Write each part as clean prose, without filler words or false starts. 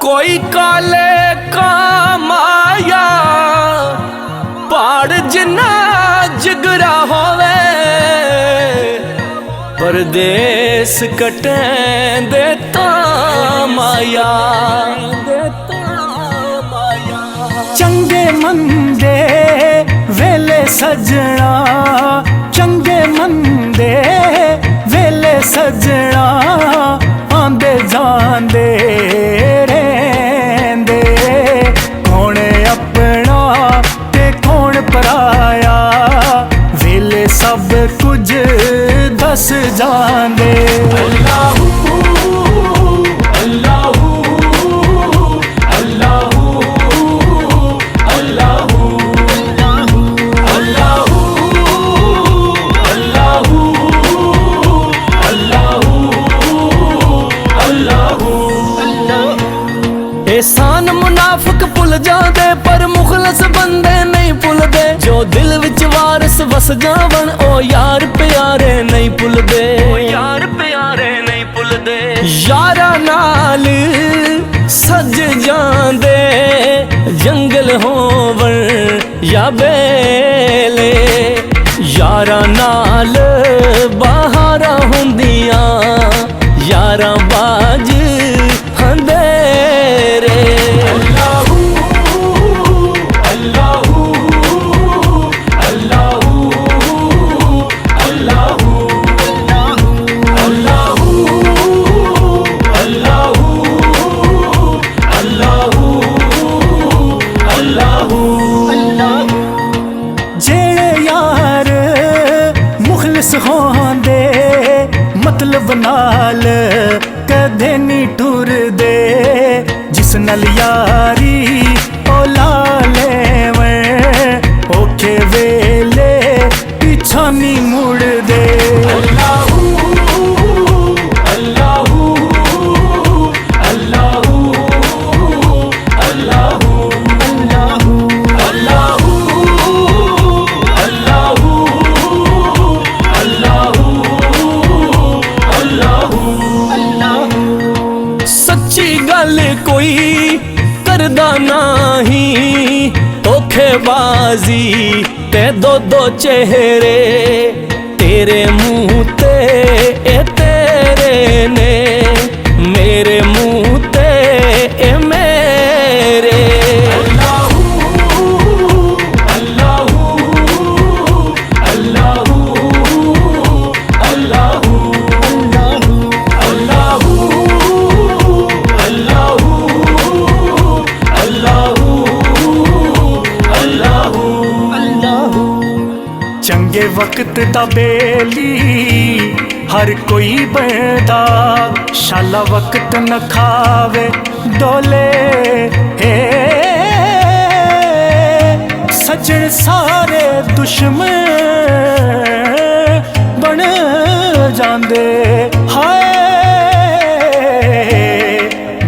कोई काले का माया पाड़ जिन्ना जिगरा होवे, परदेस कटे देता माया। चंगे मंदे वेले सजना, चंगे मंदे वेले सजना, आंदे जांदे रेंदे, कौन अपना ते कौन पराया, वेले सब कुछ दस जांदे। अल्लाहू अल्लाहू अल्लाहू अल्लाहू अल्लाहू अल्लाहू अल्लाहू अल्लाहू। एहसान मुनाफिक भुल जाते पर मुखलस बंदे नहीं भुलदे, जो दिल विच वारस वस जावन ओ यार प्यारे नहीं भुलदे, यार प्यारे नहीं भुलदे। यारा नाल सज जांदे जंगल होवन या बेले, यारा नाल बहारा हुंदियां यारा बाज अंधेरे। अल्लाहू अल्लाहू अल्लाहू अल्लाहू अल्लाहू अल्लाहू अल्लाहू अल्लाहू अल्लाहू। जेड़े यार मुखलिस होंदे मतलब नाल कदे नी टुरदे, जिस नल यारी ओ ला लेवैं औखे वेले पिछा नी मुड़दे। अल्लाहू अल्लाहू अल्लाहू अल्लाहू अल्लाहू अल्लाहू अल्लाहू अल्लाहू अल्लाहू अल्लाहू। सच्ची गल कोई करदा नहीं, धोखेबाजी ते दो दो चेहरे, तेरे मुंह ते ए तेरे ने, मेरे मुंह ते ए मेरे। अल्लाहू अल्लाहू अल्लाहू अल्लाहू अल्लाहू अल्लाहू अल्लाहू अल्लाहू अल्लाहू। चंगे वक्त दा बेली हर कोई बनदा, शाला वक्त न खावे डोले, हे सजन सारे दुश्मन बन जांदे। हाय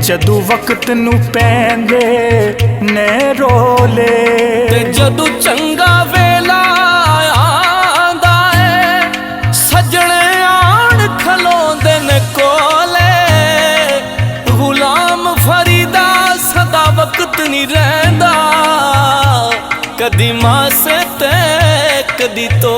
जदू वक्त नू पैंदे ने रोले, ते जदू चंगा वेला आंदा है, सजने आन खलोंदे ने कोले, गुलाम फरीदा सदा वक्त नहीं रहिंदा, कदी मासे ते कदी तो